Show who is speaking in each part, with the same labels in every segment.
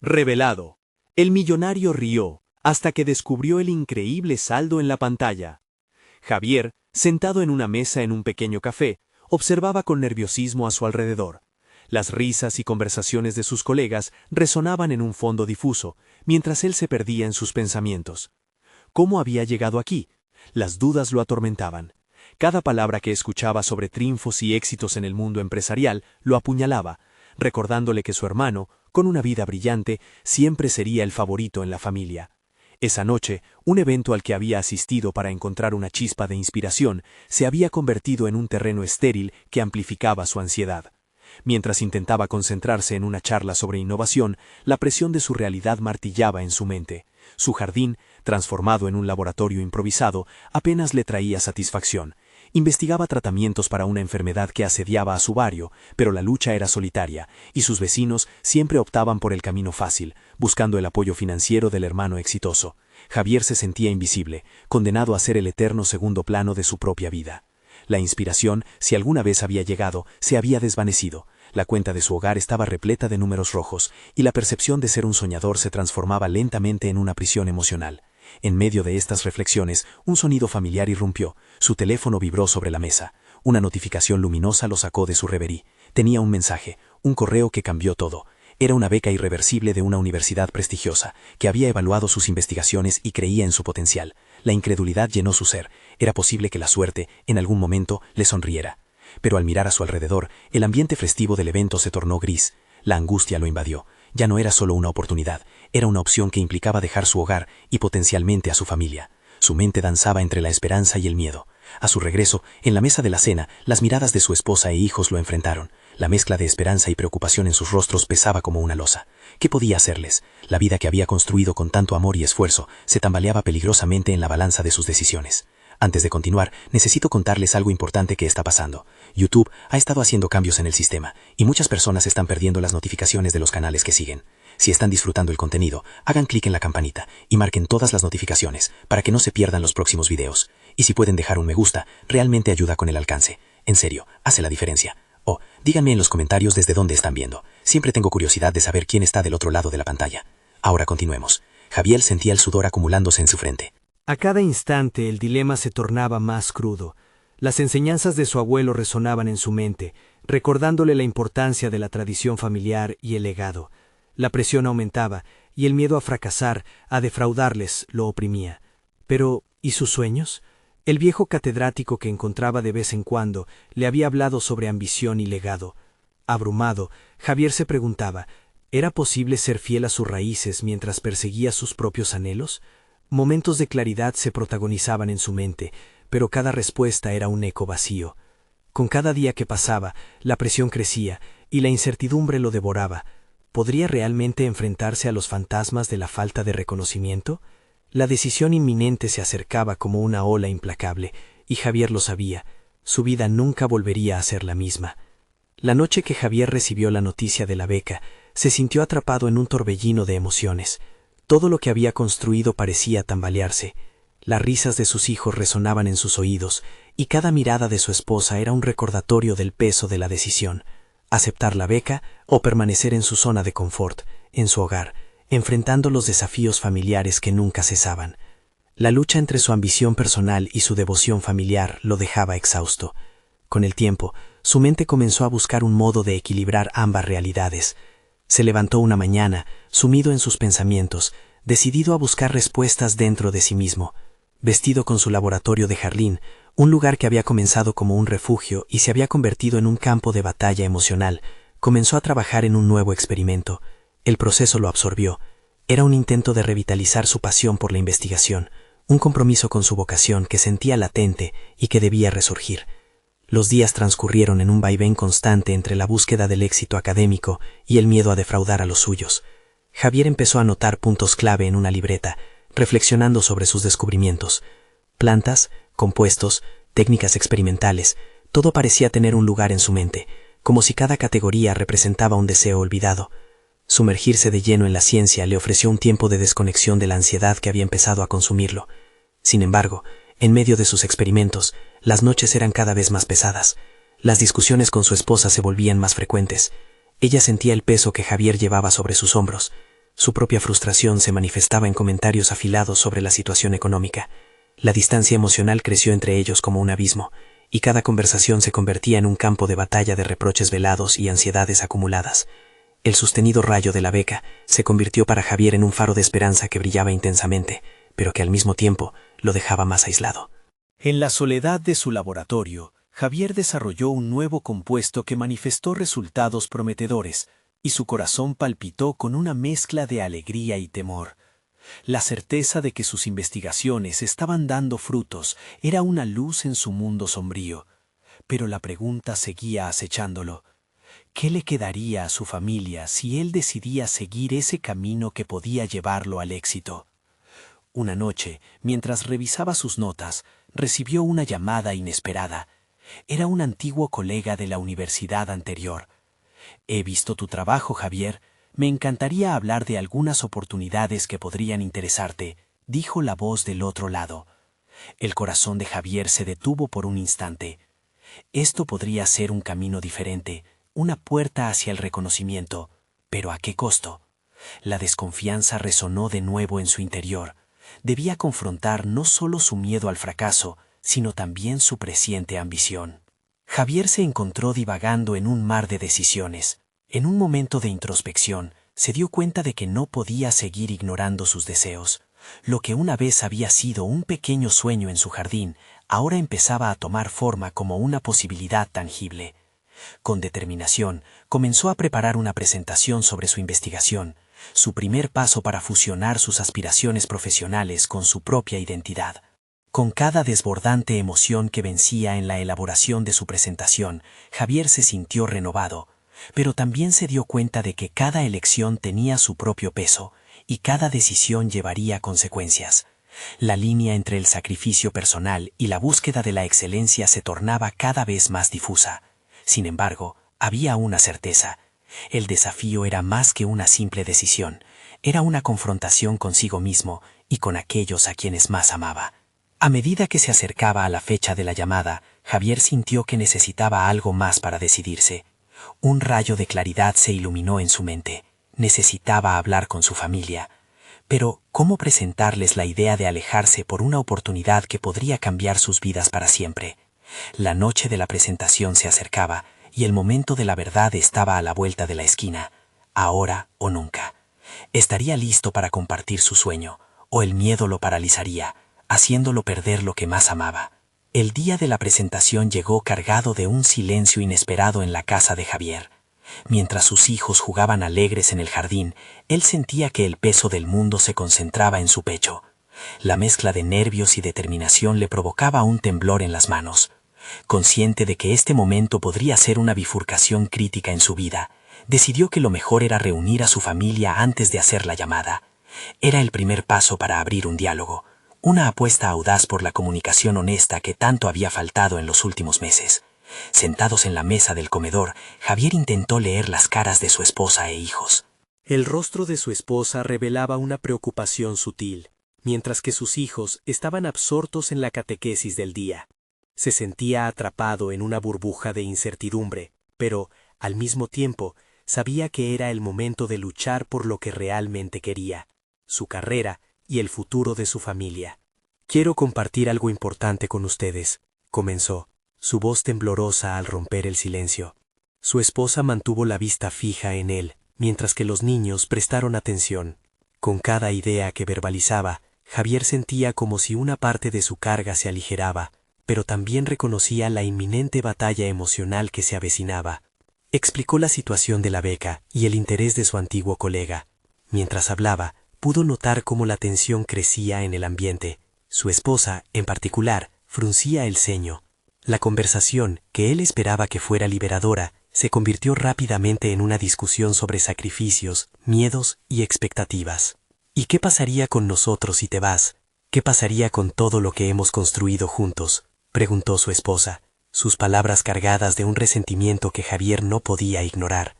Speaker 1: Revelado. El millonario rió hasta que descubrió el increíble saldo en la pantalla. Javier, sentado en una mesa en un pequeño café, observaba con nerviosismo a su alrededor. Las risas y conversaciones de sus colegas resonaban en un fondo difuso, mientras él se perdía en sus pensamientos. ¿Cómo había llegado aquí? Las dudas lo atormentaban. Cada palabra que escuchaba sobre triunfos y éxitos en el mundo empresarial lo apuñalaba, recordándole que su hermano, con una vida brillante, siempre sería el favorito en la familia. Esa noche, un evento al que había asistido para encontrar una chispa de inspiración se había convertido en un terreno estéril que amplificaba su ansiedad. Mientras intentaba concentrarse en una charla sobre innovación, la presión de su realidad martillaba en su mente. Su jardín, transformado en un laboratorio improvisado, apenas le traía satisfacción. Investigaba tratamientos para una enfermedad que asediaba a su barrio, pero la lucha era solitaria, y sus vecinos siempre optaban por el camino fácil, buscando el apoyo financiero del hermano exitoso. Javier se sentía invisible, condenado a ser el eterno segundo plano de su propia vida. La inspiración, si alguna vez había llegado, se había desvanecido. La cuenta de su hogar estaba repleta de números rojos, y la percepción de ser un soñador se transformaba lentamente en una prisión emocional. En medio de estas reflexiones, un sonido familiar irrumpió. Su teléfono vibró sobre la mesa. Una notificación luminosa lo sacó de su reverie. Tenía un mensaje, un correo que cambió todo. Era una beca irreversible de una universidad prestigiosa, que había evaluado sus investigaciones y creía en su potencial. La incredulidad llenó su ser. Era posible que la suerte, en algún momento, le sonriera. Pero al mirar a su alrededor, el ambiente festivo del evento se tornó gris. La angustia lo invadió. Ya no era solo una oportunidad, era una opción que implicaba dejar su hogar y potencialmente a su familia. Su mente danzaba entre la esperanza y el miedo. A su regreso, en la mesa de la cena, las miradas de su esposa e hijos lo enfrentaron. La mezcla de esperanza y preocupación en sus rostros pesaba como una losa. ¿Qué podía hacerles? La vida que había construido con tanto amor y esfuerzo se tambaleaba peligrosamente en la balanza de sus decisiones. Antes de continuar, necesito contarles algo importante que está pasando. YouTube ha estado haciendo cambios en el sistema, y muchas personas están perdiendo las notificaciones de los canales que siguen. Si están disfrutando el contenido, hagan clic en la campanita y marquen todas las notificaciones para que no se pierdan los próximos videos. Y si pueden dejar un me gusta, realmente ayuda con el alcance. En serio, hace la diferencia. O, díganme en los comentarios desde dónde están viendo. Siempre tengo curiosidad de saber quién está del otro lado de la pantalla. Ahora continuemos. Javier sentía el sudor acumulándose en su frente.
Speaker 2: A cada instante el dilema se tornaba más crudo. Las enseñanzas de su abuelo resonaban en su mente, recordándole la importancia de la tradición familiar y el legado. La presión aumentaba, y el miedo a fracasar, a defraudarles, lo oprimía. Pero, ¿y sus sueños? El viejo catedrático que encontraba de vez en cuando le había hablado sobre ambición y legado. Abrumado, Javier se preguntaba, ¿era posible ser fiel a sus raíces mientras perseguía sus propios anhelos? Momentos de claridad se protagonizaban en su mente, pero cada respuesta era un eco vacío. Con cada día que pasaba, la presión crecía y la incertidumbre lo devoraba. ¿Podría realmente enfrentarse a los fantasmas de la falta de reconocimiento? La decisión inminente se acercaba como una ola implacable, y Javier lo sabía. Su vida nunca volvería a ser la misma. La noche que Javier recibió la noticia de la beca, se sintió atrapado en un torbellino de emociones. Todo lo que había construido parecía tambalearse. Las risas de sus hijos resonaban en sus oídos, y cada mirada de su esposa era un recordatorio del peso de la decisión. Aceptar la beca o permanecer en su zona de confort, en su hogar, enfrentando los desafíos familiares que nunca cesaban. La lucha entre su ambición personal y su devoción familiar lo dejaba exhausto. Con el tiempo, su mente comenzó a buscar un modo de equilibrar ambas realidades. Se levantó una mañana, sumido en sus pensamientos, decidido a buscar respuestas dentro de sí mismo. Vestido con su laboratorio de jardín, un lugar que había comenzado como un refugio y se había convertido en un campo de batalla emocional, comenzó a trabajar en un nuevo experimento. El proceso lo absorbió. Era un intento de revitalizar su pasión por la investigación, un compromiso con su vocación que sentía latente y que debía resurgir. Los días transcurrieron en un vaivén constante entre la búsqueda del éxito académico y el miedo a defraudar a los suyos. Javier empezó a anotar puntos clave en una libreta, reflexionando sobre sus descubrimientos. Plantas, compuestos, técnicas experimentales, todo parecía tener un lugar en su mente, como si cada categoría representaba un deseo olvidado. Sumergirse de lleno en la ciencia le ofreció un tiempo de desconexión de la ansiedad que había empezado a consumirlo. Sin embargo, en medio de sus experimentos, las noches eran cada vez más pesadas. Las discusiones con su esposa se volvían más frecuentes. Ella sentía el peso que Javier llevaba sobre sus hombros. Su propia frustración se manifestaba en comentarios afilados sobre la situación económica. La distancia emocional creció entre ellos como un abismo, y cada conversación se convertía en un campo de batalla de reproches velados y ansiedades acumuladas. El sostenido rayo de la beca se convirtió para Javier en un faro de esperanza que brillaba intensamente, pero que al mismo tiempo lo dejaba más aislado.
Speaker 1: En la soledad de su laboratorio, Javier desarrolló un nuevo compuesto que manifestó resultados prometedores, y su corazón palpitó con una mezcla de alegría y temor. La certeza de que sus investigaciones estaban dando frutos era una luz en su mundo sombrío, pero la pregunta seguía acechándolo. ¿Qué le quedaría a su familia si él decidía seguir ese camino que podía llevarlo al éxito? Una noche, mientras revisaba sus notas, recibió una llamada inesperada. Era un antiguo colega de la universidad anterior. «He visto tu trabajo, Javier. Me encantaría hablar de algunas oportunidades que podrían interesarte», dijo la voz del otro lado. El corazón de Javier se detuvo por un instante. Esto podría ser un camino diferente, una puerta hacia el reconocimiento, pero ¿a qué costo? La desconfianza resonó de nuevo en su interior. Debía confrontar no solo su miedo al fracaso, sino también su presciente ambición. Javier se encontró divagando en un mar de decisiones. En un momento de introspección, se dio cuenta de que no podía seguir ignorando sus deseos. Lo que una vez había sido un pequeño sueño en su jardín, ahora empezaba a tomar forma como una posibilidad tangible. Con determinación, comenzó a preparar una presentación sobre su investigación, su primer paso para fusionar sus aspiraciones profesionales con su propia identidad. Con cada desbordante emoción que vencía en la elaboración de su presentación, Javier se sintió renovado, pero también se dio cuenta de que cada elección tenía su propio peso y cada decisión llevaría consecuencias. La línea entre el sacrificio personal y la búsqueda de la excelencia se tornaba cada vez más difusa. Sin embargo, había una certeza. El desafío era más que una simple decisión, era una confrontación consigo mismo y con aquellos a quienes más amaba. A medida que se acercaba a la fecha de la llamada, Javier sintió que necesitaba algo más para decidirse. Un rayo de claridad se iluminó en su mente. Necesitaba hablar con su familia. Pero, ¿cómo presentarles la idea de alejarse por una oportunidad que podría cambiar sus vidas para siempre? La noche de la presentación se acercaba y el momento de la verdad estaba a la vuelta de la esquina. Ahora o nunca. Estaría listo para compartir su sueño, o el miedo lo paralizaría, haciéndolo perder lo que más amaba. El día de la presentación llegó cargado de un silencio inesperado en la casa de Javier. Mientras sus hijos jugaban alegres en el jardín, él sentía que el peso del mundo se concentraba en su pecho. La mezcla de nervios y determinación le provocaba un temblor en las manos. Consciente de que este momento podría ser una bifurcación crítica en su vida, decidió que lo mejor era reunir a su familia antes de hacer la llamada. Era el primer paso para abrir un diálogo, una apuesta audaz por la comunicación honesta que tanto había faltado en los últimos meses. Sentados en la mesa del comedor, Javier intentó leer las caras de su esposa e hijos.
Speaker 2: El rostro de su esposa revelaba una preocupación sutil, mientras que sus hijos estaban absortos en la catequesis del día. Se sentía atrapado en una burbuja de incertidumbre, pero, al mismo tiempo, sabía que era el momento de luchar por lo que realmente quería, su carrera y el futuro de su familia. «Quiero compartir algo importante con ustedes», comenzó, su voz temblorosa al romper el silencio. Su esposa mantuvo la vista fija en él, mientras que los niños prestaron atención. Con cada idea que verbalizaba, Javier sentía como si una parte de su carga se aligeraba, pero también reconocía la inminente batalla emocional que se avecinaba. Explicó la situación de la beca y el interés de su antiguo colega. Mientras hablaba, pudo notar cómo la tensión crecía en el ambiente. Su esposa, en particular, fruncía el ceño. La conversación, que él esperaba que fuera liberadora, se convirtió rápidamente en una discusión sobre sacrificios, miedos y expectativas. ¿Y qué pasaría con nosotros si te vas? ¿Qué pasaría con todo lo que hemos construido juntos?, preguntó su esposa, sus palabras cargadas de un resentimiento que Javier no podía ignorar.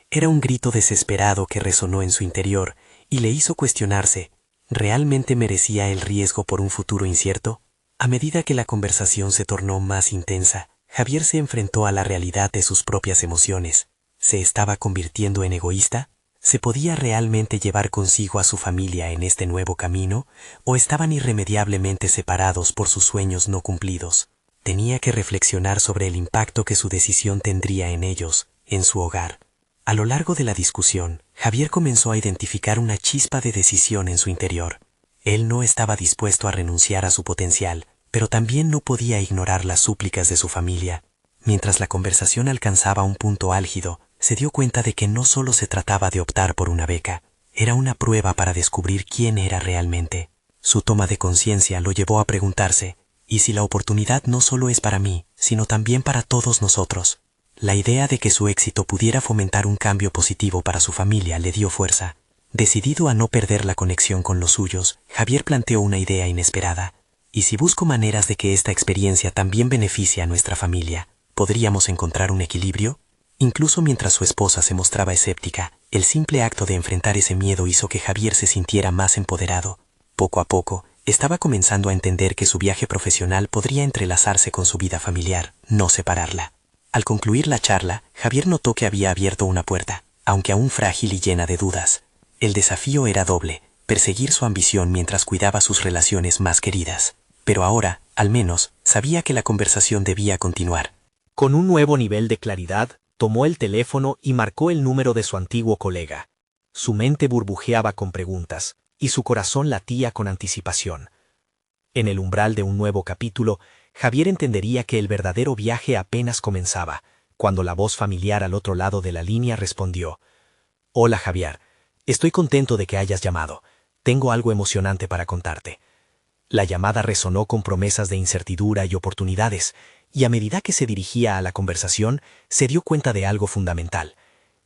Speaker 2: Era un grito desesperado que resonó en su interior y le hizo cuestionarse, ¿realmente merecía el riesgo por un futuro incierto? A medida que la conversación se tornó más intensa, Javier se enfrentó a la realidad de sus propias emociones. ¿Se estaba convirtiendo en egoísta?
Speaker 3: ¿Se podía realmente llevar consigo a su familia en este nuevo camino, o estaban irremediablemente separados por sus sueños no cumplidos? Tenía que reflexionar sobre el impacto que su decisión tendría en ellos, en su hogar. A lo largo de la discusión, Javier comenzó a identificar una chispa de decisión en su interior. Él no estaba dispuesto a renunciar a su potencial, pero también no podía ignorar las súplicas de su familia. Mientras la conversación alcanzaba un punto álgido, se dio cuenta de que no solo se trataba de optar por una beca, era una prueba para descubrir quién era realmente. Su toma de conciencia lo llevó a preguntarse, ¿y si la oportunidad no solo es para mí, sino también para todos nosotros? La idea de que su éxito pudiera fomentar un cambio positivo para su familia le dio fuerza. Decidido a no perder la conexión con los suyos, Javier planteó una idea inesperada. ¿Y si busco maneras de que esta experiencia también beneficie a nuestra familia? ¿Podríamos encontrar un equilibrio? Incluso mientras su esposa se mostraba escéptica, el simple acto de enfrentar ese miedo hizo que Javier se sintiera más empoderado. Poco a poco, estaba comenzando a entender que su viaje profesional podría entrelazarse con su vida familiar, no separarla. Al concluir la charla, Javier notó que había abierto una puerta, aunque aún frágil y llena de dudas. El desafío era doble, perseguir su ambición mientras cuidaba sus relaciones más queridas. Pero ahora, al menos, sabía que la conversación debía continuar.
Speaker 2: Con un nuevo nivel de claridad, tomó el teléfono y marcó el número de su antiguo colega. Su mente burbujeaba con preguntas, y su corazón latía con anticipación. En el umbral de un nuevo capítulo, Javier entendería que el verdadero viaje apenas comenzaba, cuando la voz familiar al otro lado de la línea respondió: «Hola Javier, estoy contento de que hayas llamado. Tengo algo emocionante para contarte». La llamada resonó con promesas de incertidumbre y oportunidades, y a medida que se dirigía a la conversación, se dio cuenta de algo fundamental.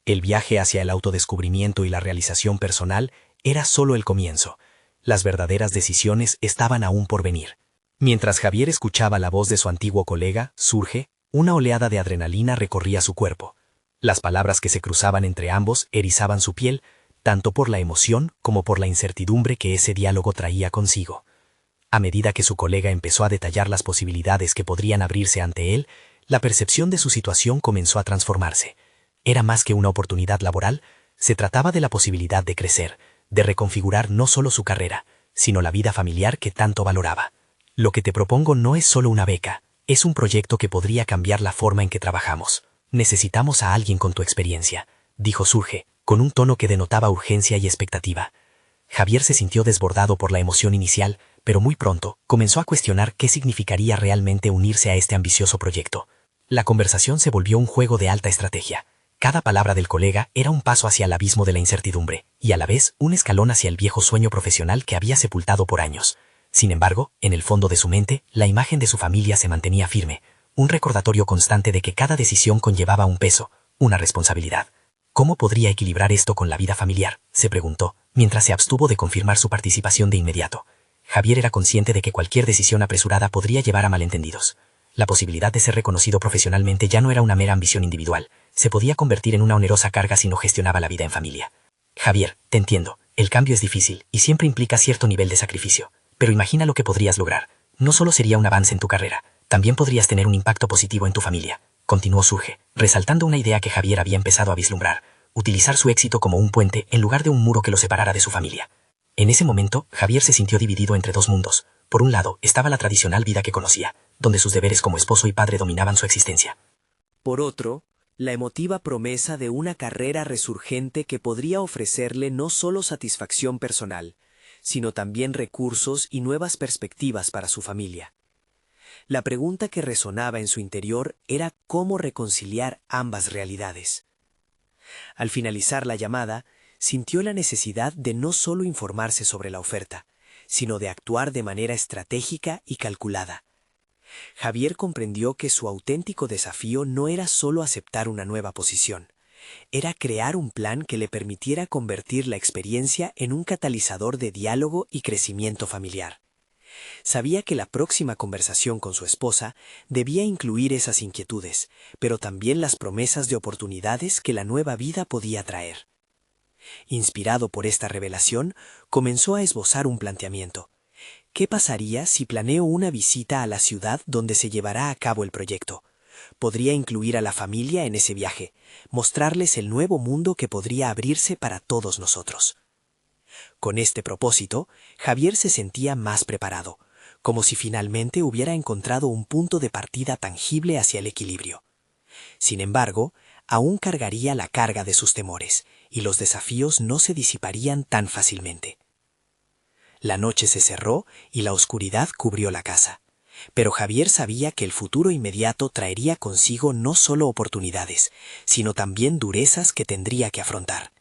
Speaker 2: El viaje hacia el autodescubrimiento y la realización personal era solo el comienzo. Las verdaderas decisiones estaban aún por venir. Mientras Javier escuchaba la voz de su antiguo colega, Surge, una oleada de adrenalina recorría su cuerpo. Las palabras que se cruzaban entre ambos erizaban su piel, tanto por la emoción como por la incertidumbre que ese diálogo traía consigo. A medida que su colega empezó a detallar las posibilidades que podrían abrirse ante él, la percepción de su situación comenzó a transformarse. Era más que una oportunidad laboral, se trataba de la posibilidad de crecer, de reconfigurar no solo su carrera, sino la vida familiar que tanto valoraba. Lo que te propongo no es solo una beca, es un proyecto que podría cambiar la forma en que trabajamos. Necesitamos a alguien con tu experiencia, dijo Surge, con un tono que denotaba urgencia y expectativa. Javier se sintió desbordado por la emoción inicial, pero muy pronto comenzó a cuestionar qué significaría realmente unirse a este ambicioso proyecto. La conversación se volvió un juego de alta estrategia. Cada palabra del colega era un paso hacia el abismo de la incertidumbre, y a la vez un escalón hacia el viejo sueño profesional que había sepultado por años. Sin embargo, en el fondo de su mente, la imagen de su familia se mantenía firme, un recordatorio constante de que cada decisión conllevaba un peso, una responsabilidad. ¿Cómo podría equilibrar esto con la vida familiar?, se preguntó, mientras se abstuvo de confirmar su participación de inmediato. Javier era consciente de que cualquier decisión apresurada podría llevar a malentendidos. La posibilidad de ser reconocido profesionalmente ya no era una mera ambición individual, se podía convertir en una onerosa carga si no gestionaba la vida en familia. Javier, te entiendo, el cambio es difícil y siempre implica cierto nivel de sacrificio, pero imagina lo que podrías lograr. No solo sería un avance en tu carrera, también podrías tener un impacto positivo en tu familia, continuó Surge, resaltando una idea que Javier había empezado a vislumbrar: utilizar su éxito como un puente en lugar de un muro que lo separara de su familia. En ese momento, Javier se sintió dividido entre dos mundos. Por un lado, estaba la tradicional vida que conocía, donde sus deberes como esposo y padre dominaban su existencia.
Speaker 1: Por otro, la emotiva promesa de una carrera resurgente que podría ofrecerle no solo satisfacción personal, sino también recursos y nuevas perspectivas para su familia. La pregunta que resonaba en su interior era cómo reconciliar ambas realidades. Al finalizar la llamada, sintió la necesidad de no solo informarse sobre la oferta, sino de actuar de manera estratégica y calculada. Javier comprendió que su auténtico desafío no era solo aceptar una nueva posición, era crear un plan que le permitiera convertir la experiencia en un catalizador de diálogo y crecimiento familiar. Sabía que la próxima conversación con su esposa debía incluir esas inquietudes, pero también las promesas de oportunidades que la nueva vida podía traer. Inspirado por esta revelación, comenzó a esbozar un planteamiento. ¿Qué pasaría si planeo una visita a la ciudad donde se llevará a cabo el proyecto?
Speaker 3: Podría incluir a la familia en ese viaje, mostrarles el nuevo mundo que podría abrirse para todos nosotros. Con este propósito, Javier se sentía más preparado, como si finalmente hubiera encontrado un punto de partida tangible hacia el equilibrio. Sin embargo, aún cargaría la carga de sus temores, y los desafíos no se disiparían tan fácilmente. La noche se cerró y la oscuridad cubrió la casa, pero Javier sabía que el futuro inmediato traería consigo no solo oportunidades, sino también durezas que tendría que afrontar.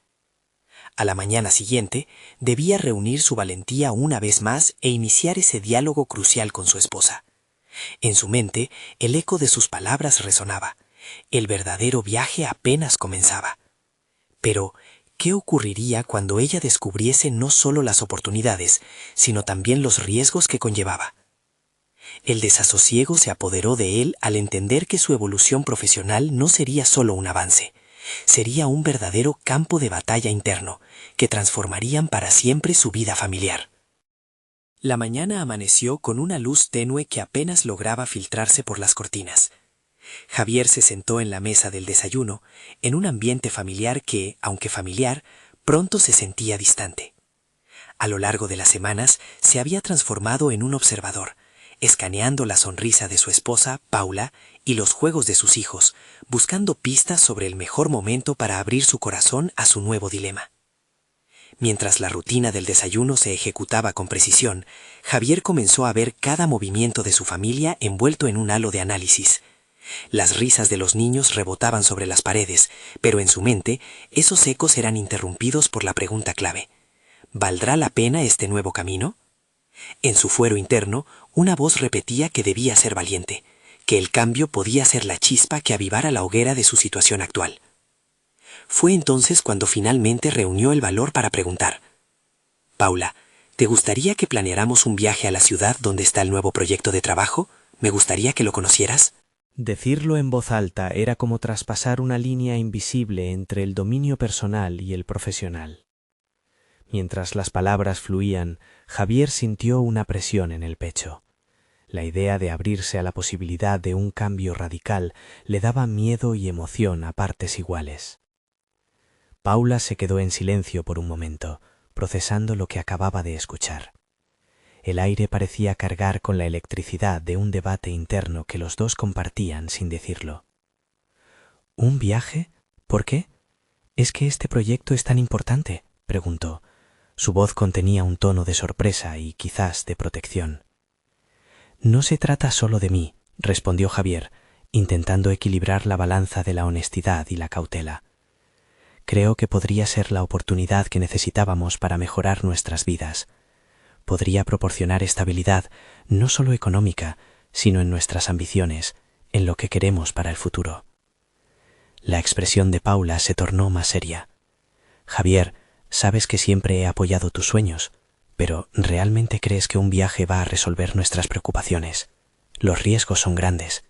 Speaker 3: A la mañana siguiente, debía reunir su valentía una vez más e iniciar ese diálogo crucial con su esposa. En su mente, el eco de sus palabras resonaba. El verdadero viaje apenas comenzaba. Pero, ¿qué ocurriría cuando ella descubriese no solo las oportunidades, sino también los riesgos que conllevaba? El desasosiego se apoderó de él al entender que su evolución profesional no sería solo un avance, sería un verdadero campo de batalla interno, que transformarían para siempre su vida familiar. La mañana amaneció con una luz tenue que apenas lograba filtrarse por las cortinas. Javier se sentó en la mesa del desayuno, en un ambiente familiar que, aunque familiar, pronto se sentía distante. A lo largo de las semanas se había transformado en un observador, escaneando la sonrisa de su esposa, Paula, y los juegos de sus hijos, buscando pistas sobre el mejor momento para abrir su corazón a su nuevo dilema. Mientras la rutina del desayuno se ejecutaba con precisión, Javier comenzó a ver cada movimiento de su familia envuelto en un halo de análisis. Las risas de los niños rebotaban sobre las paredes, pero en su mente esos ecos eran interrumpidos por la pregunta clave: ¿valdrá la pena este nuevo camino? En su fuero interno, una voz repetía que debía ser valiente, que el cambio podía ser la chispa que avivara la hoguera de su situación actual. Fue entonces cuando finalmente reunió el valor para preguntar: Paula, ¿te gustaría que planeáramos un viaje a la ciudad donde está el nuevo proyecto de trabajo? Me gustaría que lo conocieras.
Speaker 2: Decirlo en voz alta era como traspasar una línea invisible entre el dominio personal y el profesional. Mientras las palabras fluían, Javier sintió una presión en el pecho. La idea de abrirse a la posibilidad de un cambio radical le daba miedo y emoción a partes iguales. Paula se quedó en silencio por un momento, procesando lo que acababa de escuchar. El aire parecía cargar con la electricidad de un debate interno que los dos compartían sin decirlo. ¿Un viaje? ¿Por qué? ¿Es que este proyecto es tan importante?, preguntó. Su voz contenía un tono de sorpresa y quizás de protección. No se trata solo de mí, respondió Javier, intentando equilibrar la balanza de la honestidad y la cautela. Creo que podría ser la oportunidad que necesitábamos para mejorar nuestras vidas. Podría proporcionar estabilidad no solo económica, sino en nuestras ambiciones, en lo que queremos para el futuro. La expresión de Paula se tornó más seria. Javier, sabes que siempre he apoyado tus sueños, pero ¿realmente crees que un viaje va a resolver nuestras preocupaciones? Los riesgos son grandes.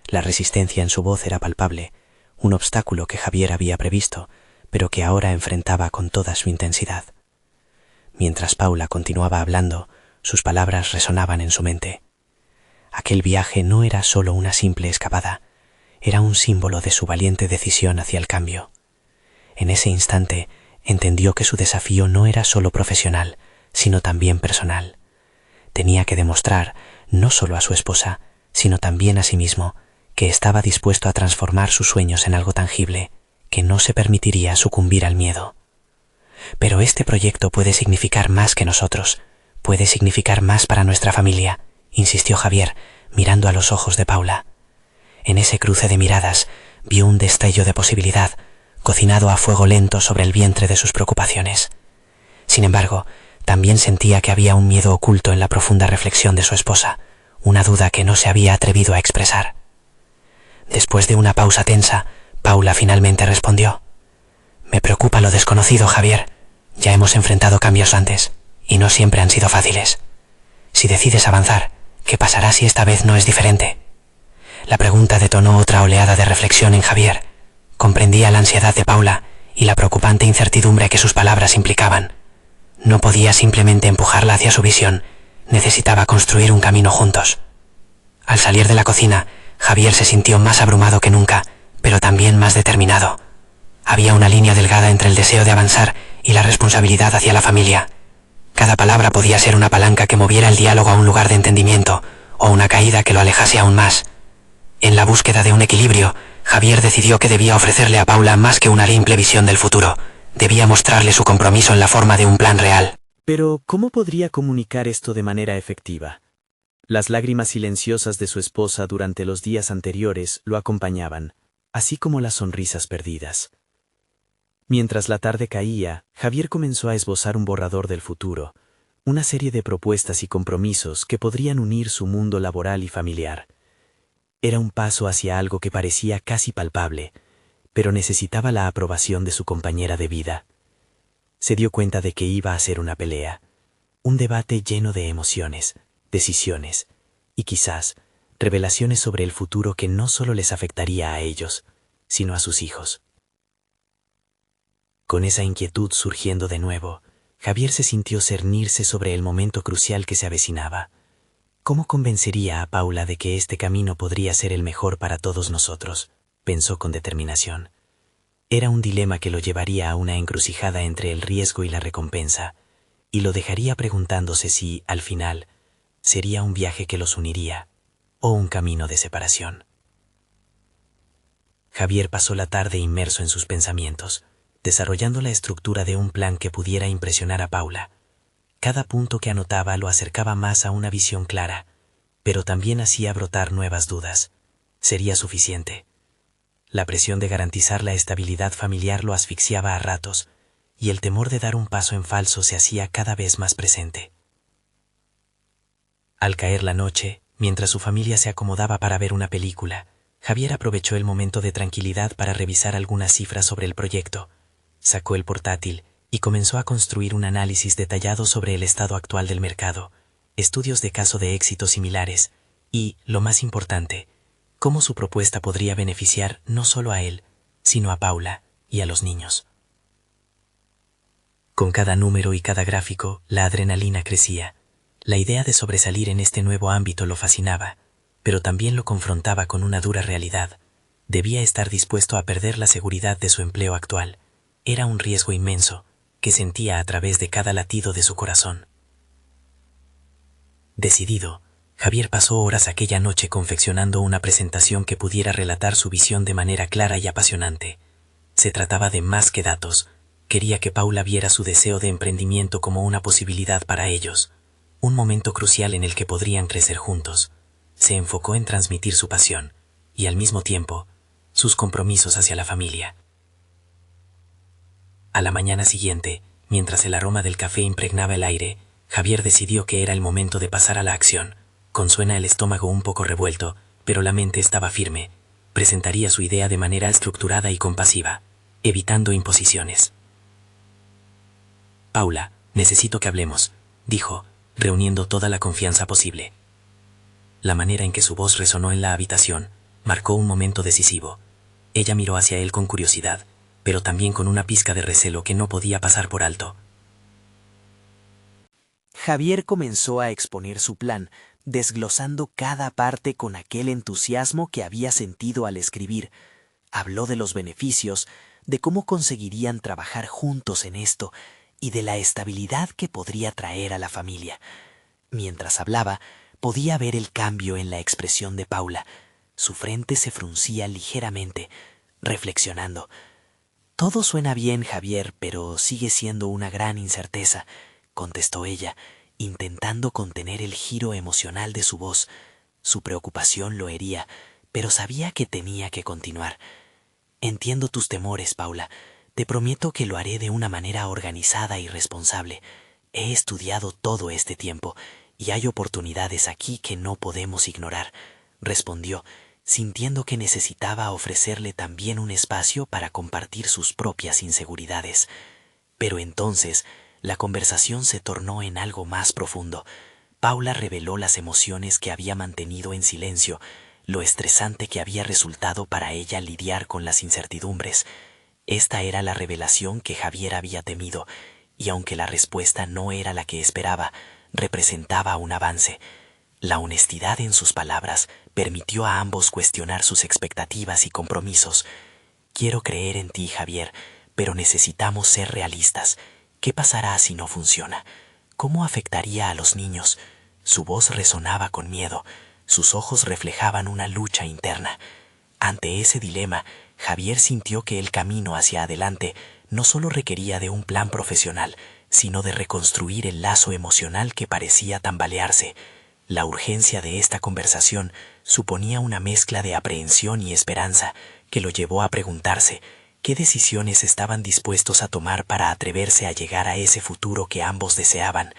Speaker 2: La resistencia en su voz era palpable, un obstáculo que Javier había previsto, pero que ahora enfrentaba con toda su intensidad. Mientras Paula continuaba hablando, sus palabras resonaban en su mente. Aquel viaje no era solo una simple escapada, era un símbolo de su valiente decisión hacia el cambio. En ese instante, entendió que su desafío no era solo profesional, sino también personal. Tenía que demostrar, no solo a su esposa, sino también a sí mismo, que estaba dispuesto a transformar sus sueños en algo tangible, que no se permitiría sucumbir al miedo. Pero este proyecto puede significar más que nosotros, puede significar más para nuestra familia, insistió Javier, mirando a los ojos de Paula. En ese cruce de miradas vio un destello de posibilidad, cocinado a fuego lento sobre el vientre de sus preocupaciones. Sin embargo, también sentía que había un miedo oculto en la profunda reflexión de su esposa, una duda que no se había atrevido a expresar. Después de una pausa tensa, Paula finalmente respondió: Me preocupa lo desconocido, Javier. Ya hemos enfrentado cambios antes, y no siempre han sido fáciles. Si decides avanzar, ¿qué pasará si esta vez no es diferente? La pregunta detonó otra oleada de reflexión en Javier. Comprendía la ansiedad de Paula y la preocupante incertidumbre que sus palabras implicaban. No podía simplemente empujarla hacia su visión, necesitaba construir un camino juntos. Al salir de la cocina,
Speaker 3: Javier se sintió más abrumado que nunca, pero también más determinado. Había una línea delgada entre el deseo de avanzar y la responsabilidad hacia la familia. Cada palabra podía ser una palanca que moviera el diálogo a un lugar de entendimiento, o una caída que lo alejase aún más. En la búsqueda de un equilibrio, Javier decidió que debía ofrecerle a Paula más que una simple visión del futuro. Debía mostrarle su compromiso en la forma de un plan real.
Speaker 2: Pero, ¿cómo podría comunicar esto de manera efectiva? Las lágrimas silenciosas de su esposa durante los días anteriores lo acompañaban, así como las sonrisas perdidas. Mientras la tarde caía, Javier comenzó a esbozar un borrador del futuro, una serie de propuestas y compromisos que podrían unir su mundo laboral y familiar. Era un paso hacia algo que parecía casi palpable, pero necesitaba la aprobación de su compañera de vida. Se dio cuenta de que iba a ser una pelea, un debate lleno de emociones, decisiones y quizás revelaciones sobre el futuro que no solo les afectaría a ellos, sino a sus hijos. Con esa inquietud surgiendo de nuevo, Javier se sintió cernirse sobre el momento crucial que se avecinaba. ¿Cómo convencería a Paula de que este camino podría ser el mejor para todos nosotros?, pensó con determinación. Era un dilema que lo llevaría a una encrucijada entre el riesgo y la recompensa, y lo dejaría preguntándose si, al final, sería un viaje que los uniría o un camino de separación. Javier pasó la tarde inmerso en sus pensamientos, desarrollando la estructura de un plan que pudiera impresionar a Paula. Cada punto que anotaba lo acercaba más a una visión clara, pero también hacía brotar nuevas dudas. ¿Sería suficiente? La presión de garantizar la estabilidad familiar lo asfixiaba a ratos, y el temor de dar un paso en falso se hacía cada vez más presente. Al caer la noche, mientras su familia se acomodaba para ver una película, Javier aprovechó el momento de tranquilidad para revisar algunas cifras sobre el proyecto. Sacó el portátil y comenzó a construir un análisis detallado sobre el estado actual del mercado, estudios de caso de éxitos similares y, lo más importante, cómo su propuesta podría beneficiar no solo a él, sino a Paula y a los niños. Con cada número y cada gráfico, la adrenalina crecía. La idea de sobresalir en este nuevo ámbito lo fascinaba, pero también lo confrontaba con una dura realidad. Debía estar dispuesto a perder la seguridad de su empleo actual. Era un riesgo inmenso, que sentía a través de cada latido de su corazón. Decidido, Javier pasó horas aquella noche confeccionando una presentación que pudiera relatar su visión de manera clara y apasionante. Se trataba de más que datos. Quería que Paula viera su deseo de emprendimiento como una posibilidad para ellos, un momento crucial en el que podrían crecer juntos. Se enfocó en transmitir su pasión y, al mismo tiempo, sus compromisos hacia la familia. A la mañana siguiente, mientras el aroma del café impregnaba el aire, Javier decidió que era el momento de pasar a la acción. Con el estómago un poco revuelto, pero la mente estaba firme. Presentaría su idea de manera estructurada y compasiva, evitando imposiciones. «Paula, necesito que hablemos», dijo, reuniendo toda la confianza posible. La manera en que su voz resonó en la habitación marcó un momento decisivo. Ella miró hacia él con curiosidad, pero también con una pizca de recelo que no podía pasar por alto.
Speaker 4: Javier comenzó a exponer su plan, desglosando cada parte con aquel entusiasmo que había sentido al escribir. Habló de los beneficios, de cómo conseguirían trabajar juntos en esto y de la estabilidad que podría traer a la familia. Mientras hablaba, podía ver el cambio en la expresión de Paula. Su frente se fruncía ligeramente, reflexionando. «Todo suena bien, Javier, pero sigue siendo una gran incerteza», contestó ella, intentando contener el giro emocional de su voz. Su preocupación lo hería, pero sabía que tenía que continuar. «Entiendo tus temores, Paula. Te prometo que lo haré de una manera organizada y responsable. He estudiado todo este tiempo, y hay oportunidades aquí que no podemos ignorar», respondió, sintiendo que necesitaba ofrecerle también un espacio para compartir sus propias inseguridades. Pero entonces la conversación se tornó en algo más profundo. Paula reveló las emociones que había mantenido en silencio, lo estresante que había resultado para ella lidiar con las incertidumbres. Esta era la revelación que Javier había temido, y aunque la respuesta no era la que esperaba, representaba un avance. La honestidad en sus palabras permitió a ambos cuestionar sus expectativas y compromisos. Quiero creer en ti, Javier, pero necesitamos ser realistas. ¿Qué pasará si no funciona? ¿Cómo afectaría a los niños? Su voz resonaba con miedo. Sus ojos reflejaban una lucha interna. Ante ese dilema, Javier sintió que el camino hacia adelante no solo requería de un plan profesional, sino de reconstruir el lazo emocional que parecía tambalearse. La urgencia de esta conversación suponía una mezcla de aprehensión y esperanza que lo llevó a preguntarse qué decisiones estaban dispuestos a tomar para atreverse a llegar a ese futuro que ambos deseaban.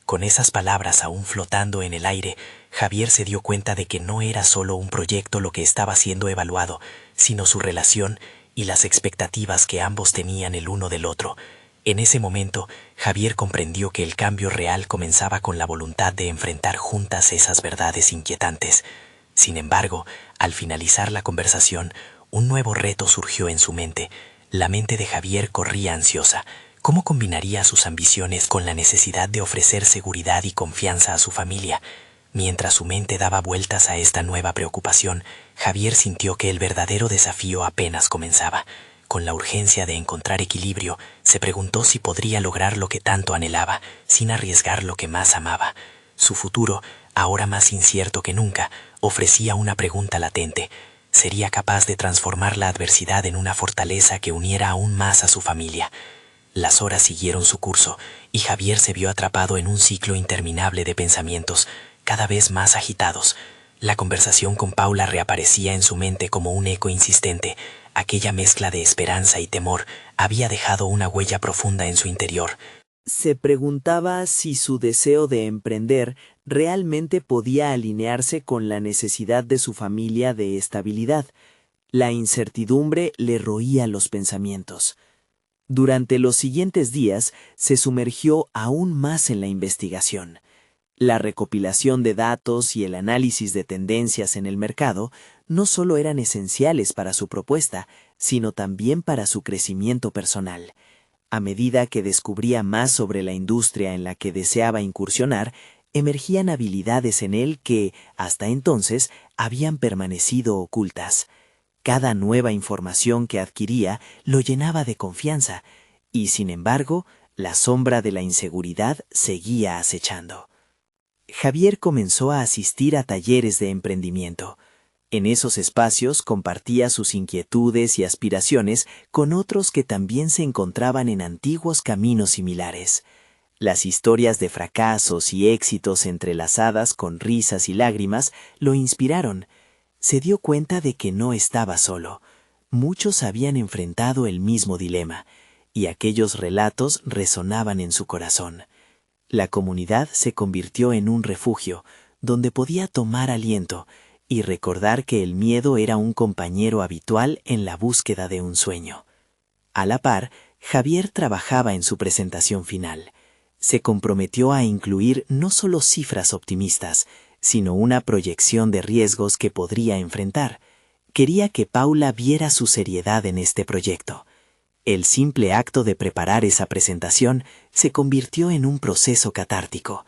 Speaker 4: Con esas palabras aún flotando en el aire, Javier se dio cuenta de que no era solo un proyecto lo que estaba siendo evaluado, sino su relación y las expectativas que ambos tenían el uno del otro. En ese momento, Javier comprendió que el cambio real comenzaba con la voluntad de enfrentar juntas esas verdades inquietantes. Sin embargo, al finalizar la conversación, un nuevo reto surgió en su mente. La mente de Javier corría ansiosa. ¿Cómo combinaría sus ambiciones con la necesidad de ofrecer seguridad y confianza a su familia? Mientras su mente daba vueltas a esta nueva preocupación, Javier sintió que el verdadero desafío apenas comenzaba. Con la urgencia de encontrar equilibrio, se preguntó si podría lograr lo que tanto anhelaba, sin arriesgar lo que más amaba. Su futuro, ahora más incierto que nunca, ofrecía una pregunta latente. ¿Sería capaz de transformar la adversidad en una fortaleza que uniera aún más a su familia? Las horas siguieron su curso, y Javier se vio atrapado en un ciclo interminable de pensamientos, cada vez más agitados. La conversación con Paula reaparecía en su mente como un eco insistente. Aquella mezcla de esperanza y temor había dejado una huella profunda en su interior.
Speaker 5: Se preguntaba si su deseo de emprender realmente podía alinearse con la necesidad de su familia de estabilidad. La incertidumbre le roía los pensamientos. Durante los siguientes días se sumergió aún más en la investigación. La recopilación de datos y el análisis de tendencias en el mercado no solo eran esenciales para su propuesta, sino también para su crecimiento personal. A medida que descubría más sobre la industria en la que deseaba incursionar, emergían habilidades en él que, hasta entonces, habían permanecido ocultas. Cada nueva información que adquiría lo llenaba de confianza, y sin embargo, la sombra de la inseguridad seguía acechando. Javier comenzó a asistir a talleres de emprendimiento. En esos espacios compartía sus inquietudes y aspiraciones con otros que también se encontraban en antiguos caminos similares. Las historias de fracasos y éxitos entrelazadas con risas y lágrimas lo inspiraron. Se dio cuenta de que no estaba solo. Muchos habían enfrentado el mismo dilema, y aquellos relatos resonaban en su corazón. La comunidad se convirtió en un refugio, donde podía tomar aliento y recordar que el miedo era un compañero habitual en la búsqueda de un sueño. A la par, Javier trabajaba en su presentación final. Se comprometió a incluir no solo cifras optimistas, sino una proyección de riesgos que podría enfrentar. Quería que Paula viera su seriedad en este proyecto. El simple acto de preparar esa presentación se convirtió en un proceso catártico.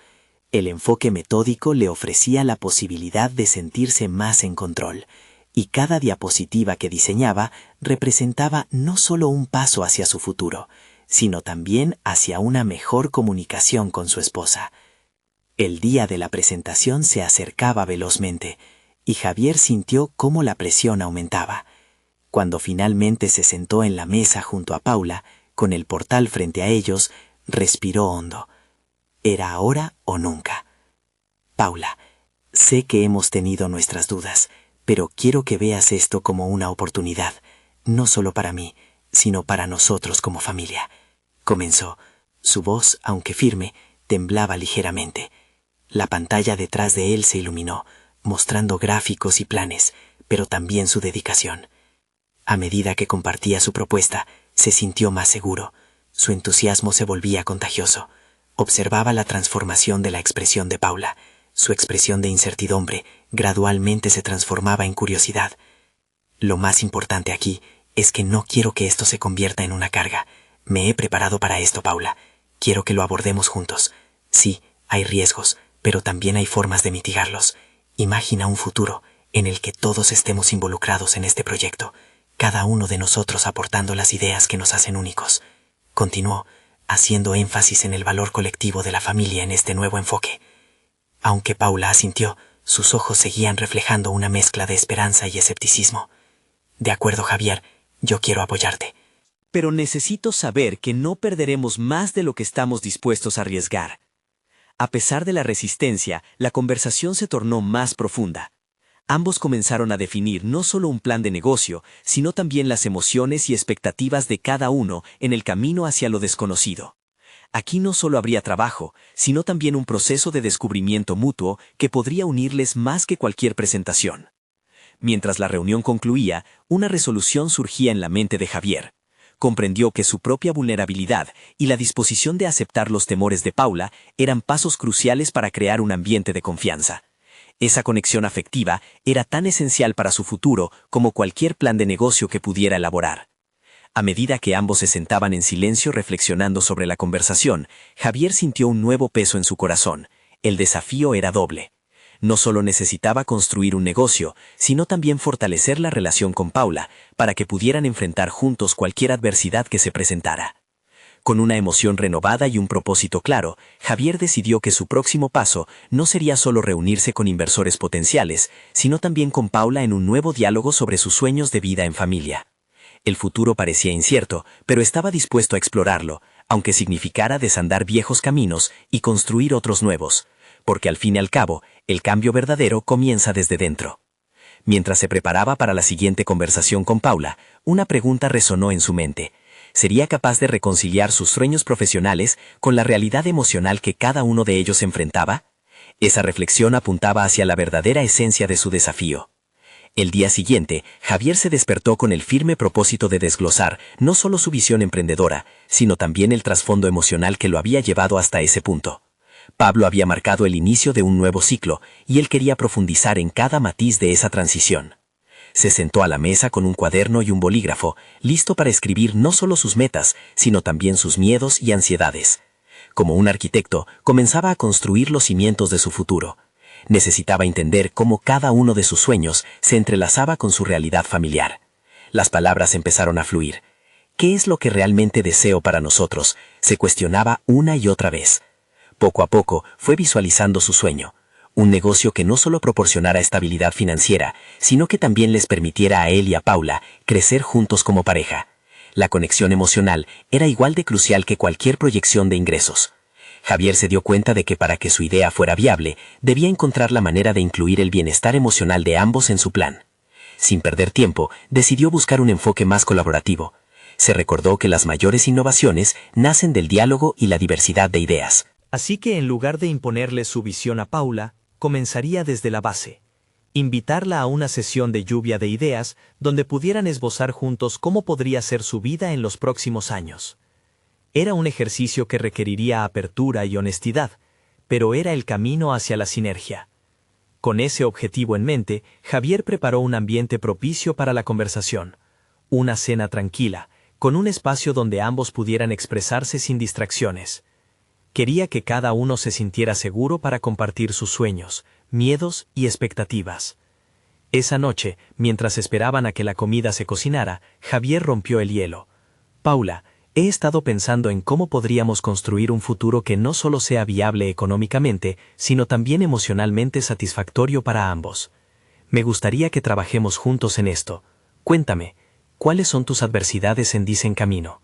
Speaker 5: El enfoque metódico le ofrecía la posibilidad de sentirse más en control, y cada diapositiva que diseñaba representaba no solo un paso hacia su futuro, sino también hacia una mejor comunicación con su esposa. El día de la presentación se acercaba velozmente, y Javier sintió cómo la presión aumentaba. Cuando finalmente se sentó en la mesa junto a Paula, con el portal frente a ellos, respiró hondo. Era ahora o nunca. Paula, sé que hemos tenido nuestras dudas, pero quiero que veas esto como una oportunidad, no solo para mí, sino para nosotros como familia. Comenzó. Su voz, aunque firme, temblaba ligeramente. La pantalla detrás de él se iluminó, mostrando gráficos y planes, pero también su dedicación. A medida que compartía su propuesta, se sintió más seguro. Su entusiasmo se volvía contagioso. Observaba la transformación de la expresión de Paula. Su expresión de incertidumbre gradualmente se transformaba en curiosidad. Lo más importante aquí es que no quiero que esto se convierta en una carga. Me he preparado para esto, Paula. Quiero que lo abordemos juntos. Sí, hay riesgos,
Speaker 3: pero también hay formas de mitigarlos. Imagina un futuro en el que todos estemos involucrados en este proyecto, cada uno de nosotros aportando las ideas que nos hacen únicos. Continuó, haciendo énfasis en el valor colectivo de la familia en este nuevo enfoque. Aunque Paula asintió, sus ojos seguían reflejando una mezcla de esperanza y escepticismo. De acuerdo, Javier, yo quiero apoyarte.
Speaker 4: Pero necesito saber que no perderemos más de lo que estamos dispuestos a arriesgar. A pesar de la resistencia, la conversación se tornó más profunda. Ambos comenzaron a definir no solo un plan de negocio, sino también las emociones y expectativas de cada uno en el camino hacia lo desconocido. Aquí no solo habría trabajo, sino también un proceso de descubrimiento mutuo que podría unirles más que cualquier presentación. Mientras la reunión concluía, una resolución surgía en la mente de Javier. Comprendió que su propia vulnerabilidad y la disposición de aceptar los temores de Paula eran pasos cruciales para crear un ambiente de confianza. Esa conexión afectiva era tan esencial para su futuro como cualquier plan de negocio que pudiera elaborar. A medida que ambos se sentaban en silencio reflexionando sobre la conversación, Javier sintió un nuevo peso en su corazón. El desafío era doble. No solo necesitaba construir un negocio, sino también fortalecer la relación con Paula, para que pudieran enfrentar juntos cualquier adversidad que se presentara. Con una emoción renovada y un propósito claro, Javier decidió que su próximo paso no sería solo reunirse con inversores potenciales, sino también con Paula en un nuevo diálogo sobre sus sueños de vida en familia. El futuro parecía incierto, pero estaba dispuesto a explorarlo, aunque significara desandar viejos caminos y construir otros nuevos, porque al fin y al cabo, el cambio verdadero comienza desde dentro. Mientras se preparaba para la siguiente conversación con Paula, una pregunta resonó en su mente. ¿Sería capaz de reconciliar sus sueños profesionales con la realidad emocional que cada uno de ellos enfrentaba? Esa reflexión apuntaba hacia la verdadera esencia de su desafío. El día siguiente, Javier se despertó con el firme propósito de desglosar no solo su visión emprendedora, sino también el trasfondo emocional que lo había llevado hasta ese punto. Pablo había marcado el inicio de un nuevo ciclo, y él quería profundizar en cada matiz de esa transición. Se sentó a la mesa con un cuaderno y un bolígrafo, listo para escribir no solo sus metas, sino también sus miedos y ansiedades. Como un arquitecto, comenzaba a construir los cimientos de su futuro. Necesitaba entender cómo cada uno de sus sueños se entrelazaba con su realidad familiar. Las palabras empezaron a fluir. ¿Qué es lo que realmente deseo para nosotros?, se cuestionaba una y otra vez. Poco a poco fue visualizando su sueño. Un negocio que no solo proporcionara estabilidad financiera, sino que también les permitiera a él y a Paula crecer juntos como pareja. La conexión emocional era igual de crucial que cualquier proyección de ingresos. Javier se dio cuenta de que para que su idea fuera viable, debía encontrar la manera de incluir el bienestar emocional de ambos en su plan. Sin perder tiempo, decidió buscar un enfoque más colaborativo. Se recordó que las mayores innovaciones nacen del diálogo y la diversidad de ideas.
Speaker 2: Así que en lugar de imponerle su visión a Paula, comenzaría desde la base. Invitarla a una sesión de lluvia de ideas donde pudieran esbozar juntos cómo podría ser su vida en los próximos años. Era un ejercicio que requeriría apertura y honestidad, pero era el camino hacia la sinergia. Con ese objetivo en mente, Javier preparó un ambiente propicio para la conversación. Una cena tranquila, con un espacio donde ambos pudieran expresarse sin distracciones. Quería que cada uno se sintiera seguro para compartir sus sueños, miedos y expectativas. Esa noche, mientras esperaban a que la comida se cocinara, Javier rompió el hielo. Paula, he estado pensando en cómo podríamos construir un futuro que no solo sea viable económicamente, sino también emocionalmente satisfactorio para ambos. Me gustaría que trabajemos juntos en esto. Cuéntame, ¿cuáles son tus adversidades en Dicen Camino?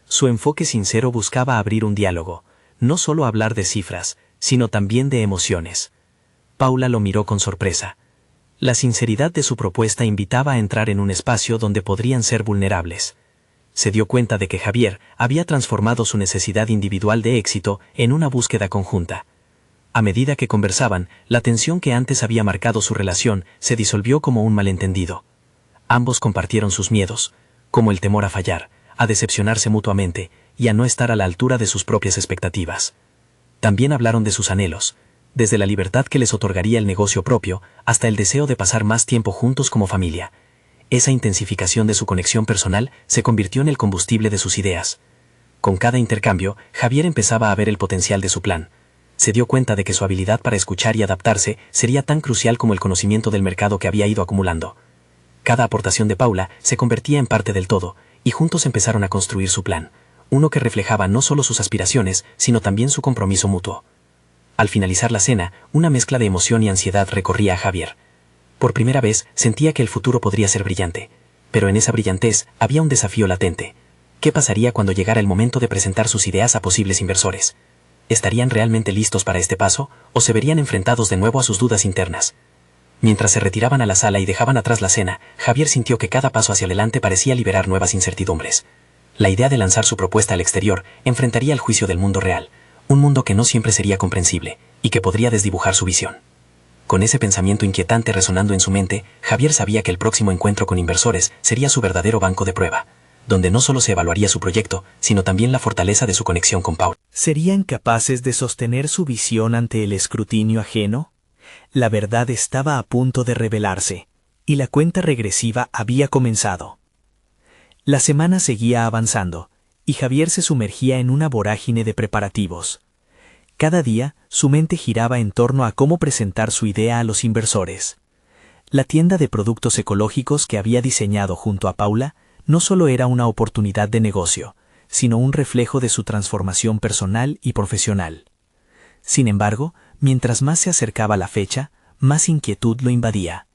Speaker 2: Su enfoque sincero buscaba abrir un diálogo, no solo hablar de cifras, sino también de emociones. Paula lo miró con sorpresa. La sinceridad de su propuesta invitaba a entrar en un espacio donde podrían ser vulnerables. Se dio cuenta de que Javier había transformado su necesidad individual de éxito en una búsqueda conjunta. A medida que conversaban, la tensión que antes había marcado su relación se disolvió como un malentendido. Ambos compartieron sus miedos, como el temor a fallar, a decepcionarse mutuamente y a no estar a la altura de sus propias expectativas. También hablaron de sus anhelos, desde la libertad que les otorgaría el negocio propio hasta el deseo de pasar más tiempo juntos como familia. Esa intensificación de su conexión personal se convirtió en el combustible de sus ideas. Con cada intercambio, Javier empezaba a ver el potencial de su plan.
Speaker 3: Se dio cuenta de que su habilidad para escuchar y adaptarse sería tan crucial como el conocimiento del mercado que había ido acumulando. Cada aportación de Paula se convertía en parte del todo, y juntos empezaron a construir su plan, uno que reflejaba no solo sus aspiraciones, sino también su compromiso mutuo. Al finalizar la cena, una mezcla de emoción y ansiedad recorría a Javier. Por primera vez sentía que el futuro podría ser brillante, pero en esa brillantez había un desafío latente. ¿Qué pasaría cuando llegara el momento de presentar sus ideas a posibles inversores? ¿Estarían realmente listos para este paso, o se verían enfrentados de nuevo a sus dudas internas? Mientras se retiraban a la sala y dejaban atrás la cena, Javier sintió que cada paso hacia adelante parecía liberar nuevas incertidumbres. La idea de lanzar su propuesta al exterior enfrentaría el juicio del mundo real, un mundo que no siempre sería comprensible, y que podría desdibujar su visión. Con ese pensamiento inquietante resonando en su mente, Javier sabía que el próximo encuentro con inversores sería su verdadero banco de prueba, donde no solo se evaluaría su proyecto, sino también la fortaleza de su conexión con Paula.
Speaker 2: ¿Serían capaces de sostener su visión ante el escrutinio ajeno? La verdad estaba a punto de revelarse, y la cuenta regresiva había comenzado. La semana seguía avanzando, y Javier se sumergía en una vorágine de preparativos. Cada día, su mente giraba en torno a cómo presentar su idea a los inversores. La tienda de productos ecológicos que había diseñado junto a Paula no solo era una oportunidad de negocio, sino un reflejo de su transformación personal y profesional. Sin embargo, mientras más se acercaba la fecha, más inquietud lo invadía.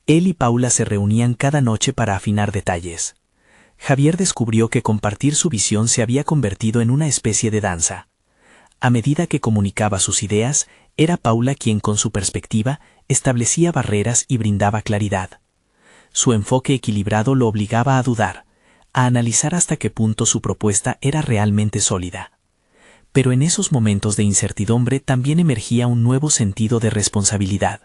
Speaker 2: Él y Paula se reunían cada noche para afinar detalles. Javier descubrió que compartir su visión se había convertido en una especie de danza. A medida que comunicaba sus ideas, era Paula quien con su perspectiva establecía barreras y brindaba claridad. Su enfoque equilibrado lo obligaba a dudar, a analizar hasta qué punto su propuesta era realmente sólida. Pero en esos momentos de incertidumbre también emergía un nuevo sentido de responsabilidad.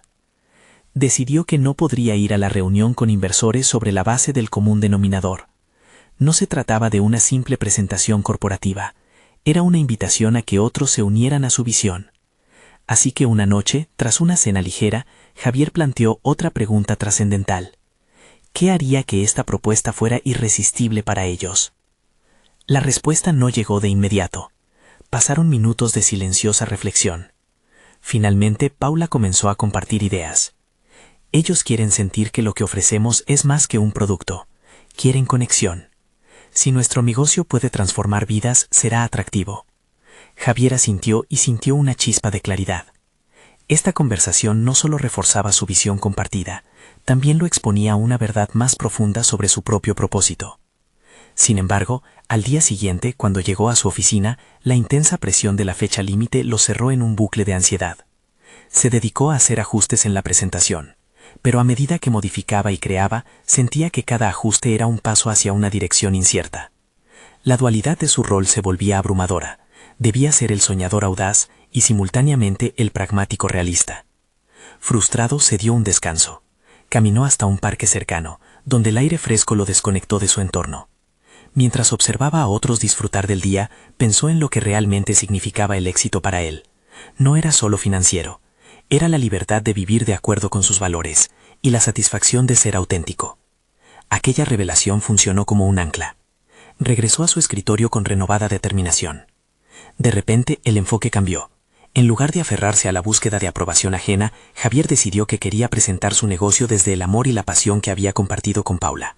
Speaker 2: Decidió que no podría ir a la reunión con inversores sobre la base del común denominador. No se trataba de una simple presentación corporativa, era una invitación a que otros se unieran a su visión. Así que una noche, tras una cena ligera, Javier planteó otra pregunta trascendental. ¿Qué haría que esta propuesta fuera irresistible para ellos? La respuesta no llegó de inmediato. Pasaron minutos de silenciosa reflexión. Finalmente, Paula comenzó a compartir ideas. Ellos quieren sentir que lo que ofrecemos es más que un producto. Quieren conexión. Si nuestro negocio puede transformar vidas, será atractivo. Javier asintió y sintió una chispa de claridad. Esta conversación no solo reforzaba su visión compartida, también lo exponía a una verdad más profunda sobre su propio propósito. Sin embargo, al día siguiente, cuando llegó a su oficina, la intensa presión de la fecha límite lo cerró en un bucle de ansiedad. Se dedicó a hacer ajustes en la presentación, pero a medida que modificaba y creaba, sentía que cada ajuste era un paso hacia una dirección incierta. La dualidad de su rol se volvía abrumadora. Debía ser el soñador audaz y simultáneamente el pragmático realista. Frustrado, se dio un descanso. Caminó hasta un parque cercano, donde el aire fresco lo desconectó de su entorno. Mientras observaba a otros disfrutar del día, pensó en lo que realmente significaba el éxito para él. No era solo financiero. Era la libertad de vivir de acuerdo con sus valores y la satisfacción de ser auténtico. Aquella revelación funcionó como un ancla. Regresó a su escritorio con renovada determinación. De repente, el enfoque cambió. En lugar de aferrarse a la búsqueda de aprobación ajena, Javier decidió que quería presentar su negocio desde el amor y la pasión que había compartido con Paula.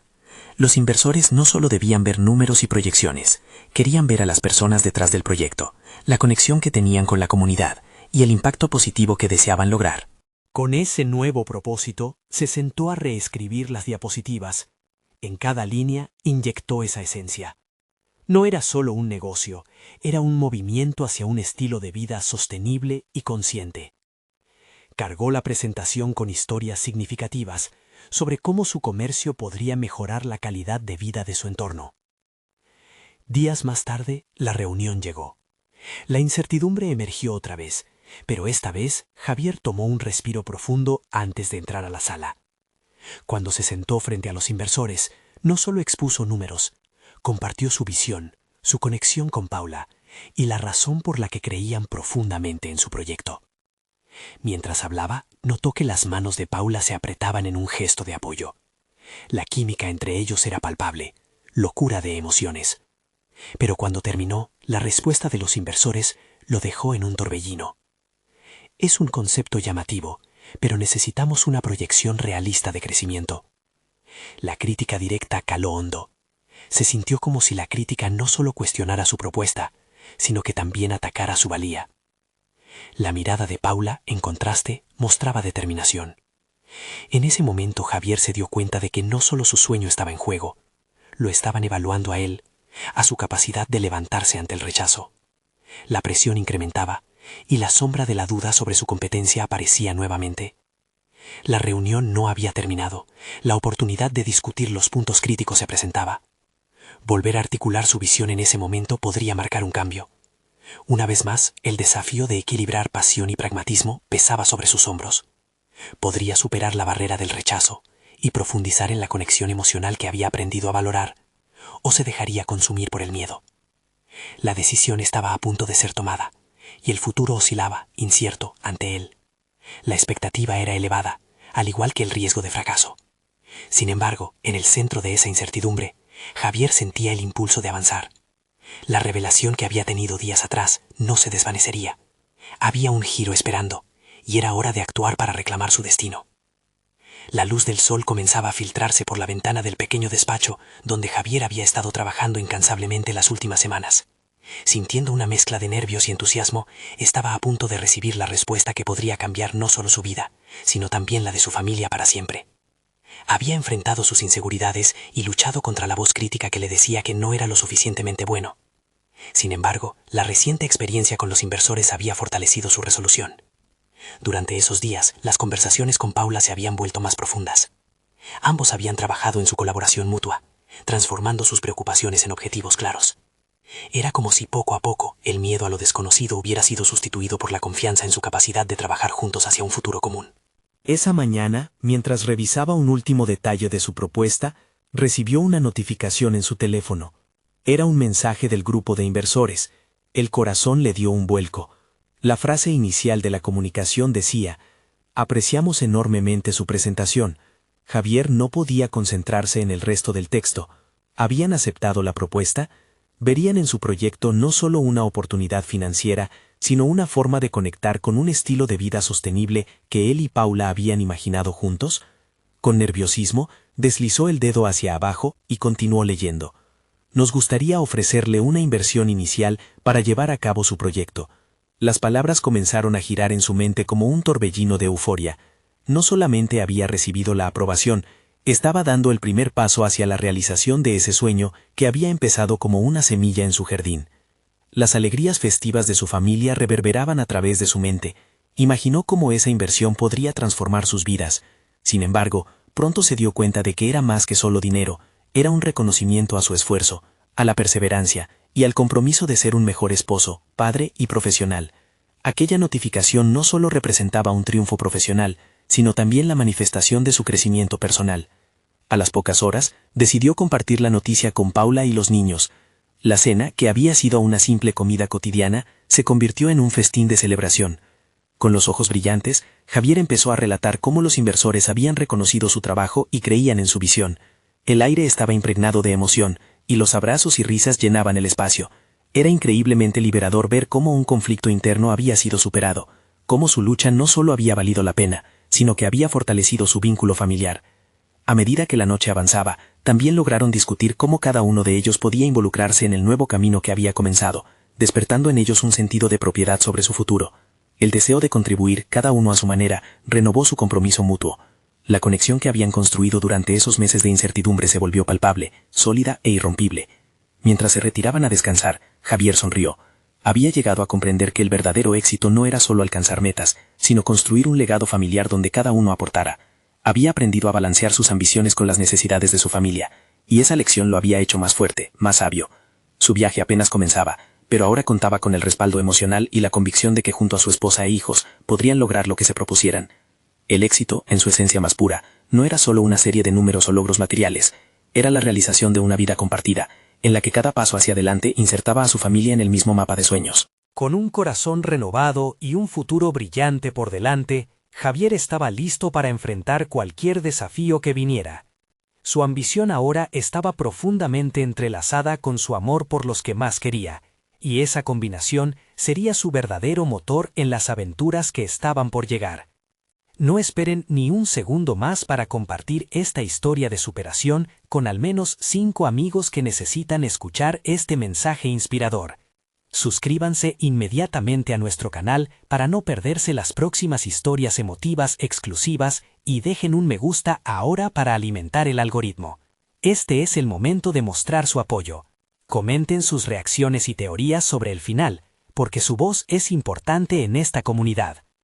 Speaker 2: Los inversores no solo debían ver números y proyecciones, querían ver a las personas detrás del proyecto, la conexión que tenían con la comunidad y el impacto positivo que deseaban lograr. Con ese nuevo propósito, se sentó a reescribir las diapositivas. En cada línea inyectó esa esencia. No era solo un negocio, era un movimiento hacia un estilo de vida sostenible y consciente. Cargó la presentación con historias significativas sobre cómo su comercio podría mejorar la calidad de vida de su entorno. Días más tarde, la reunión llegó. La incertidumbre emergió otra vez, pero esta vez Javier tomó un respiro profundo antes de entrar a la sala. Cuando se sentó frente a los inversores, no solo expuso números, compartió su visión, su conexión con Paula y la razón por la que creían profundamente en su proyecto. Mientras hablaba, notó que las manos de Paula se apretaban en un gesto de apoyo. La química entre ellos era palpable, locura de emociones. Pero cuando terminó, la respuesta de los inversores
Speaker 3: lo dejó en un torbellino. Es un concepto llamativo, pero necesitamos una proyección realista de crecimiento. La crítica directa caló hondo. Se sintió como si la crítica no solo cuestionara su propuesta, sino que también atacara su valía. La mirada de Paula, en contraste, mostraba determinación. En ese momento Javier se dio cuenta de que no solo su sueño estaba en juego, lo estaban evaluando a él, a su capacidad de levantarse ante el rechazo. La presión incrementaba, y la sombra de la duda sobre su competencia aparecía nuevamente. La reunión no había terminado, la oportunidad de discutir los puntos críticos se presentaba. Volver a articular su visión en ese momento podría marcar un cambio. Una vez más, el desafío de equilibrar pasión y pragmatismo pesaba sobre sus hombros. Podría superar la barrera del rechazo y profundizar en la conexión emocional que había aprendido a valorar, o se dejaría consumir por el miedo. La decisión estaba a punto de ser tomada, y el futuro oscilaba, incierto, ante él. La expectativa era elevada, al igual que el riesgo de fracaso. Sin embargo, en el centro de esa incertidumbre, Javier sentía el impulso de avanzar. La revelación que había tenido días atrás no se desvanecería. Había un giro esperando, y era hora de actuar para reclamar su destino. La luz del sol comenzaba a filtrarse por la ventana del pequeño despacho donde Javier había estado trabajando incansablemente las últimas semanas. Sintiendo una mezcla de nervios y entusiasmo, estaba a punto de recibir la respuesta que podría cambiar no solo su vida, sino también la de su familia para siempre. Había enfrentado sus inseguridades y luchado contra la voz crítica que le decía que no era lo suficientemente bueno. Sin embargo, la reciente experiencia con los inversores había fortalecido su resolución. Durante esos días, las conversaciones con Paula se habían vuelto más profundas. Ambos habían trabajado en su colaboración mutua, transformando sus preocupaciones en objetivos claros. Era como si poco a poco el miedo a lo desconocido hubiera sido sustituido por la confianza en su capacidad de trabajar juntos hacia un futuro común.
Speaker 2: Esa mañana, mientras revisaba un último detalle de su propuesta, recibió una notificación en su teléfono. Era un mensaje del grupo de inversores. El corazón le dio un vuelco. La frase inicial de la comunicación decía: «Apreciamos enormemente su presentación». Javier no podía concentrarse en el resto del texto. ¿Habían aceptado la propuesta? Verían en su proyecto no solo una oportunidad financiera, sino una forma de conectar con un estilo de vida sostenible que él y Paula habían imaginado juntos. Con nerviosismo, deslizó el dedo hacia abajo y continuó leyendo. Nos gustaría ofrecerle una inversión inicial para llevar a cabo su proyecto. Las palabras comenzaron a girar en su mente como un torbellino de euforia. No solamente había recibido la aprobación, estaba dando el primer paso hacia la realización de ese sueño que había empezado como una semilla en su jardín. Las alegrías festivas de su familia reverberaban a través de su mente. Imaginó cómo esa inversión podría transformar sus vidas. Sin embargo, pronto se dio cuenta de que era más que solo dinero, era un reconocimiento a su esfuerzo, a la perseverancia y al compromiso de ser un mejor esposo, padre y profesional. Aquella notificación no solo representaba un triunfo profesional, sino también la manifestación de su crecimiento personal. A las pocas horas, decidió compartir la noticia con Paula y los niños. La cena, que había sido una simple comida cotidiana, se convirtió en un festín de celebración. Con los ojos brillantes, Javier empezó a relatar cómo los inversores habían reconocido su trabajo y creían en su visión. El aire estaba impregnado de emoción, y los abrazos y risas llenaban el espacio. Era increíblemente liberador ver cómo un conflicto interno había sido superado, cómo su lucha no solo había valido la pena, sino que había fortalecido su vínculo familiar. A medida que la noche avanzaba, también lograron discutir cómo cada uno de ellos podía involucrarse en el nuevo camino que había comenzado, despertando en ellos un sentido de propiedad sobre su futuro. El deseo de contribuir, cada uno a su manera, renovó su compromiso mutuo. La conexión que habían construido durante esos meses de incertidumbre se volvió palpable, sólida e irrompible. Mientras se retiraban a descansar, Javier sonrió. Había llegado a comprender que el verdadero éxito no era solo alcanzar metas, sino construir un legado familiar donde cada uno aportara. Había aprendido a balancear sus ambiciones con las necesidades de su familia, y esa lección lo había hecho más fuerte, más sabio. Su viaje apenas comenzaba, pero ahora contaba con el respaldo emocional y la convicción de que junto a su esposa e hijos podrían lograr lo que se propusieran. El éxito, en su esencia más pura, no era solo una serie de números o logros materiales, era la realización de una vida compartida, en la que cada paso hacia adelante insertaba a su familia en el mismo mapa de sueños.
Speaker 1: Con un corazón renovado y un futuro brillante por delante, Javier estaba listo para enfrentar cualquier desafío que viniera. Su ambición ahora estaba profundamente entrelazada con su amor por los que más quería,
Speaker 3: y esa combinación sería su verdadero motor en las aventuras que estaban por llegar. No esperen ni un segundo más para compartir esta historia de superación con al menos 5 amigos que necesitan escuchar este mensaje inspirador. Suscríbanse inmediatamente a nuestro canal para no perderse las próximas historias emotivas exclusivas y dejen un me gusta ahora para alimentar el algoritmo. Este es el momento de mostrar su apoyo. Comenten sus reacciones y teorías sobre el final, porque su voz es importante en esta comunidad.